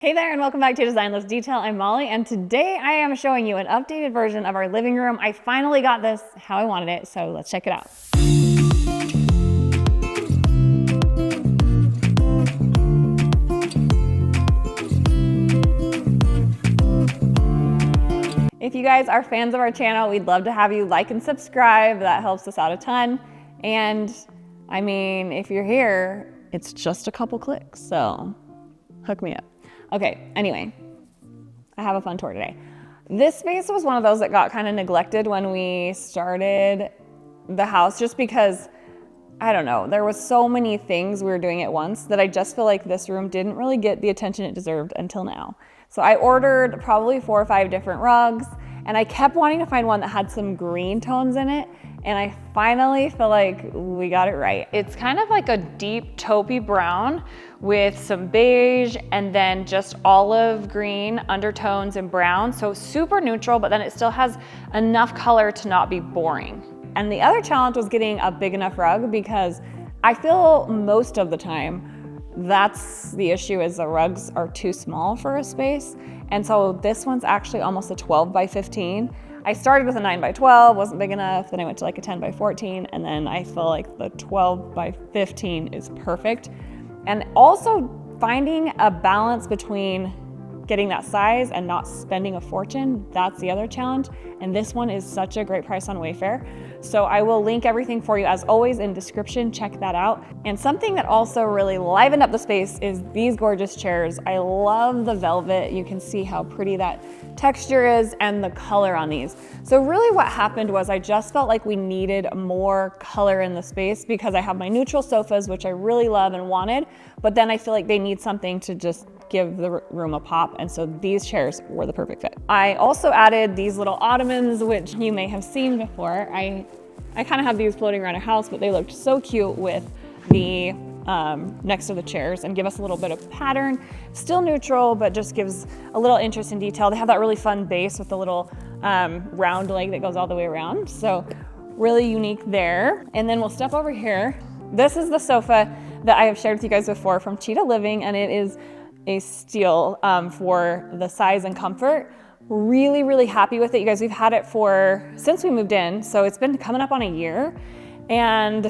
Hey there and welcome back to Design List Detail. I'm Molly and today I am showing you an updated version of our living room. I finally got this how I wanted it, so let's check it out. If you guys are fans of our channel, we'd love to have you like and subscribe. That helps us out a ton. And I mean, if you're here, it's just a couple clicks, so hook me up. Okay, anyway, I have a fun tour today. This space was one of those that got kind of neglected when we started the house just because, I don't know, there was so many things we were doing at once that I just feel like this room didn't really get the attention it deserved until now. So I ordered probably 4 or 5 different rugs and I kept wanting to find one that had some green tones in it. And I finally feel like we got it right. It's kind of like a deep taupey brown with some beige and then just olive green undertones and brown. So super neutral, but then it still has enough color to not be boring. And the other challenge was getting a big enough rug because I feel most of the time that's the issue, is the rugs are too small for a space. And so this one's actually almost a 12 by 15. I started with a 9 by 12, wasn't big enough. Then I went to like a 10 by 14. And then I feel like the 12 by 15 is perfect. And also finding a balance between getting that size and not spending a fortune, that's the other challenge. And this one is such a great price on Wayfair. So I will link everything for you as always in description, check that out. And something that also really livened up the space is these gorgeous chairs. I love the velvet. You can see how pretty that texture is and the color on these. So really what happened was I just felt like we needed more color in the space because I have my neutral sofas, which I really love and wanted, but then I feel like they need something to just give the room a pop, and so these chairs were the perfect fit. I also added these little ottomans, which you may have seen before. I kind of have these floating around a house, but they looked so cute with the next to the chairs and give us a little bit of pattern. Still neutral, but just gives a little interest in detail. They have that really fun base with the little round leg that goes all the way around. So really unique there. And then we'll step over here. This is the sofa that I have shared with you guys before from Cheetah Living, and it is a steal for the size and comfort. Really, really happy with it. You guys, we've had it since we moved in. So it's been coming up on a year and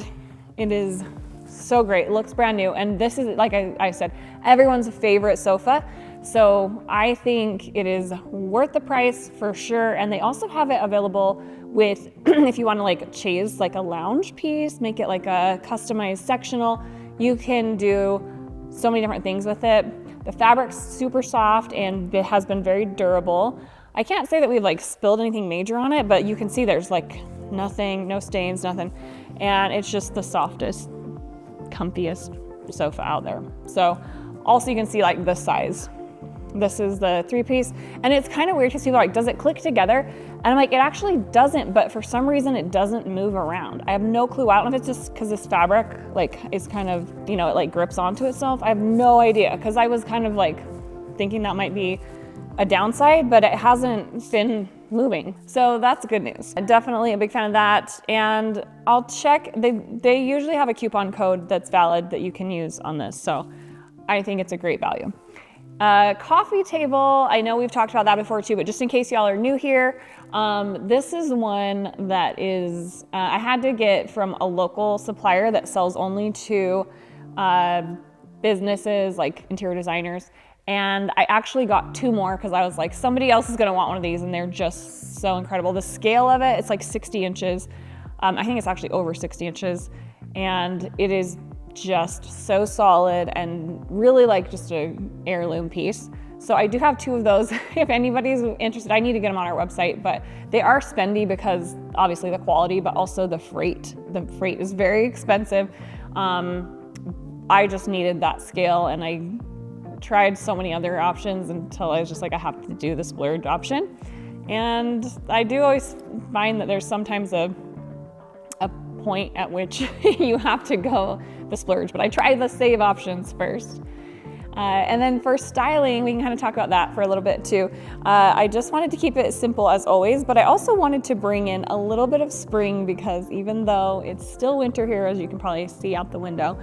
it is so great. It looks brand new. And this is, like I said, everyone's favorite sofa. So I think it is worth the price for sure. And they also have it available with, if you want to like chase like a lounge piece, make it like a customized sectional, you can do so many different things with it. The fabric's super soft and it has been very durable. I can't say that we've like spilled anything major on it, but you can see there's like nothing, no stains, nothing. And it's just the softest, comfiest sofa out there. So also you can see like the size. This is the 3-piece, and it's kind of weird because people are like, does it click together? And I'm like, it actually doesn't, but for some reason it doesn't move around. I have no clue. I don't know if it's just because this fabric like is kind of, you know, it like grips onto itself. I have no idea, because I was kind of like thinking that might be a downside, but it hasn't been moving. So that's good news. I'm definitely a big fan of that. And I'll check, they usually have a coupon code that's valid that you can use on this. So I think it's a great value. Coffee table, I know we've talked about that before too, but just in case y'all are new here, this is one that is, I had to get from a local supplier that sells only to businesses like interior designers. And I actually got 2 more because I was like, somebody else is gonna want one of these, and they're just so incredible. The scale of it, it's like 60 inches. I think it's actually over 60 inches, and it is just so solid and really like just a heirloom piece. So I do have 2 of those. If anybody's interested, I need to get them on our website, but they are spendy because obviously the quality, but also the freight. The freight is very expensive. I just needed that scale, and I tried so many other options until I was just like, I have to do the splurge option. And I do always find that there's sometimes a point at which you have to go the splurge, but I tried the save options first. And then for styling, we can kind of talk about that for a little bit too. I just wanted to keep it simple as always, but I also wanted to bring in a little bit of spring because even though it's still winter here, as you can probably see out the window,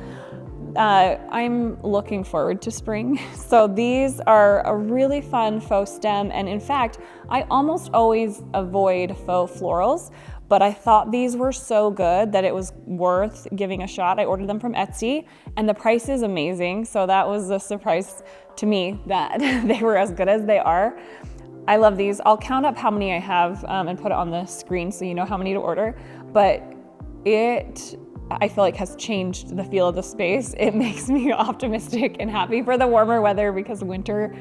I'm looking forward to spring. So these are a really fun faux stem. And in fact, I almost always avoid faux florals, but I thought these were so good that it was worth giving a shot. I ordered them from Etsy and the price is amazing. So that was a surprise to me that they were as good as they are. I love these. I'll count up how many I have and put it on the screen so you know how many to order, but I feel like has changed the feel of the space. It makes me optimistic and happy for the warmer weather because winter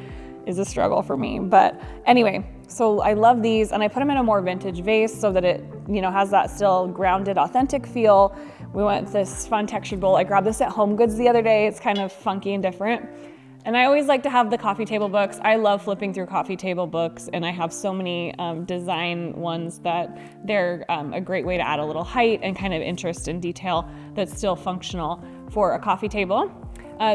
is a struggle for me. But anyway, so I love these and I put them in a more vintage vase so that it, has that still grounded, authentic feel. We went with this fun textured bowl. I grabbed this at Home Goods the other day. It's kind of funky and different. And I always like to have the coffee table books. I love flipping through coffee table books, and I have so many design ones that they're a great way to add a little height and kind of interest and detail that's still functional for a coffee table.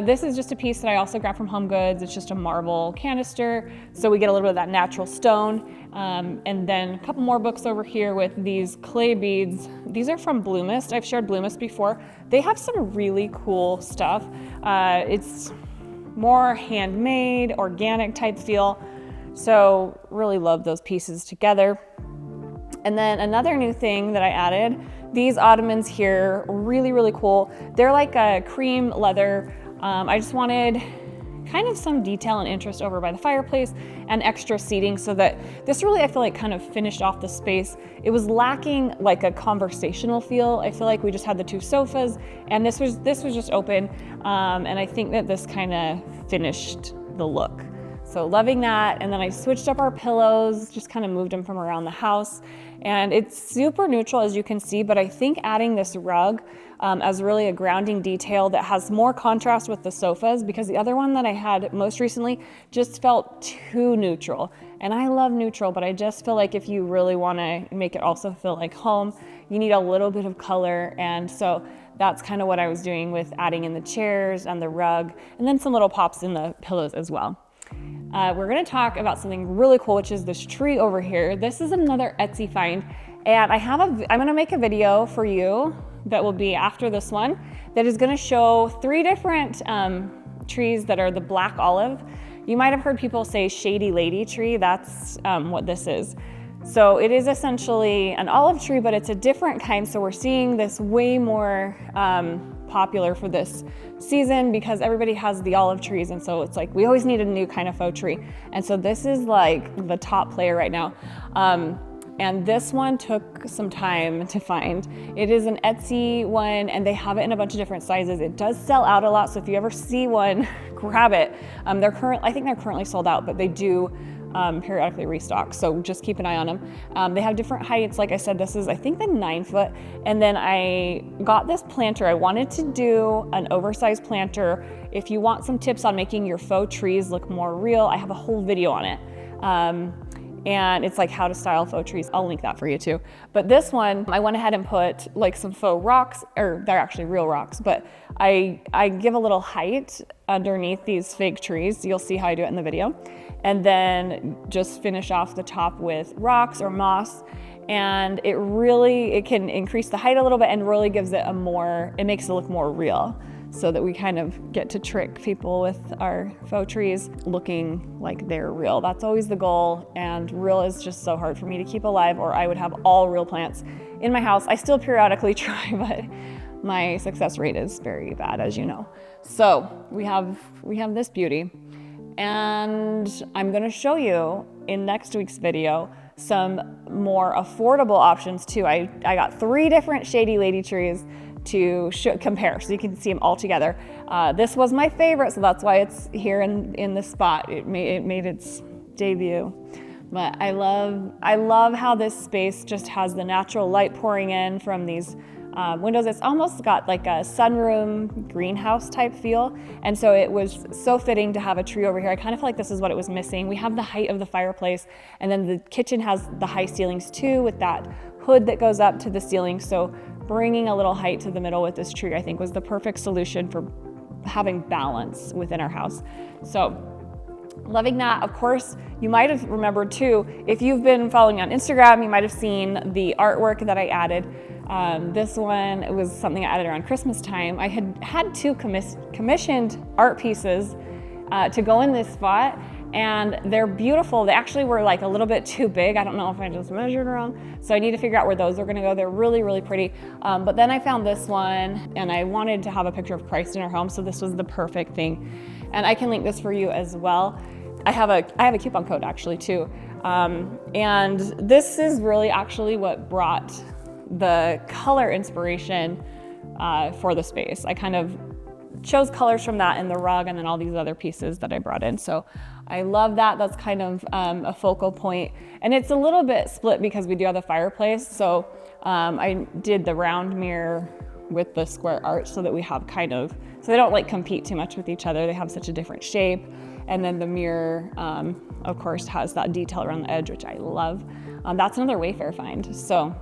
This is just a piece that I also grabbed from Home Goods. It's just a marble canister, so we get a little bit of that natural stone. And then a couple more books over here with these clay beads. These are from Blue Mist. I've shared Blue Mist before. They have some really cool stuff. It's more handmade, organic type feel. So really love those pieces together. And then another new thing that I added, these ottomans here, really, really cool. They're like a cream leather. I just wanted kind of some detail and interest over by the fireplace and extra seating so that this really, I feel like, kind of finished off the space. It was lacking like a conversational feel. I feel like we just had the two sofas and this was just open. And I think that this kind of finished the look. So loving that. And then I switched up our pillows, just kind of moved them from around the house. And it's super neutral, as you can see, but I think adding this rug as really a grounding detail that has more contrast with the sofas, because the other one that I had most recently just felt too neutral. And I love neutral, but I just feel like if you really want to make it also feel like home, you need a little bit of color. And so that's kind of what I was doing with adding in the chairs and the rug, and then some little pops in the pillows as well. We're gonna talk about something really cool, which is this tree over here. This is another Etsy find, and I'm gonna make a video for you that will be after this one that is gonna show 3 different trees that are the black olive. You might have heard people say shady lady tree. That's what this is. So it is essentially an olive tree, but it's a different kind. So we're seeing this way more popular for this season because everybody has the olive trees, and so it's like we always need a new kind of faux tree. And so this is like the top player right now. And this one took some time to find. It is an Etsy one, and they have it in a bunch of different sizes. It does sell out a lot, so if you ever see one, grab it. I think they're currently sold out, but they do periodically restock, so just keep an eye on them. They have different heights. Like I said, this is I think the 9 foot, and then I got this planter. I wanted to do an oversized planter. If you want some tips on making your faux trees look more real, I have a whole video on it. And it's like how to style faux trees. I'll link that for you too. But this one, I went ahead and put like some faux rocks, or they're actually real rocks, but I give a little height underneath these fake trees. You'll see how I do it in the video. And then just finish off the top with rocks or moss. And it can increase the height a little bit and really gives it it makes it look more real, so that we kind of get to trick people with our faux trees looking like they're real. That's always the goal, and real is just so hard for me to keep alive, or I would have all real plants in my house. I still periodically try, but my success rate is very bad, as you know. So we have this beauty, and I'm gonna show you in next week's video some more affordable options too. I got 3 different shady lady trees to compare, so you can see them all together. This was my favorite, so that's why it's here in this spot. It made its debut. But I love how this space just has the natural light pouring in from these windows. It's almost got like a sunroom greenhouse type feel, and so it was so fitting to have a tree over here. I kind of feel like this is what it was missing. We have the height of the fireplace, and then the kitchen has the high ceilings too, with that hood that goes up to the ceiling. So bringing a little height to the middle with this tree, I think, was the perfect solution for having balance within our house. So loving that. Of course, you might have remembered too, if you've been following me on Instagram, you might have seen the artwork that I added This one, it was something I added around Christmas time. I had two commissioned art pieces to go in this spot, and they're beautiful. They actually were like a little bit too big. I don't know if I just measured wrong. So I need to figure out where those are gonna go. They're really, really pretty. But then I found this one, and I wanted to have a picture of Christ in our home, so this was the perfect thing. And I can link this for you as well. I have a coupon code actually too. And this is really actually what brought the color inspiration for the space. I kind of chose colors from that in the rug and then all these other pieces that I brought in. So I love that. That's kind of a focal point. And it's a little bit split because we do have the fireplace. So I did the round mirror with the square arch so that we have kind of, so they don't like compete too much with each other. They have such a different shape. And then the mirror, of course, has that detail around the edge, which I love. That's another Wayfair find. So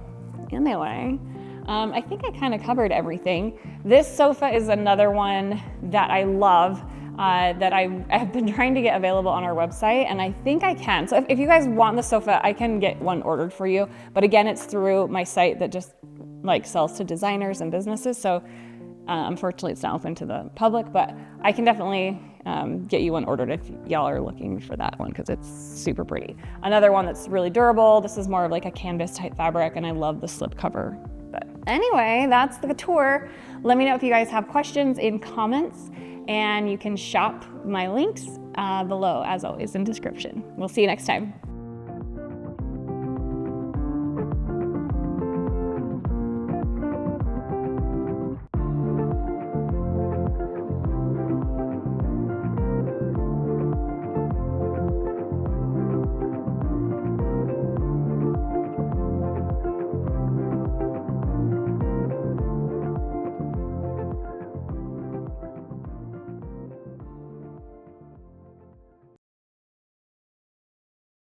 anyway, I think I kind of covered everything. This sofa is another one that I love, that I have been trying to get available on our website, and I think I can. So if you guys want the sofa, I can get one ordered for you. But again, it's through my site that just like sells to designers and businesses. So unfortunately, it's not open to the public, but I can definitely get you one ordered if y'all are looking for that one, because it's super pretty. Another one that's really durable. This is more of like a canvas type fabric, and I love the slip cover. But anyway, that's the tour. Let me know if you guys have questions in comments, and you can shop my links below, as always, in description. We'll see you next time.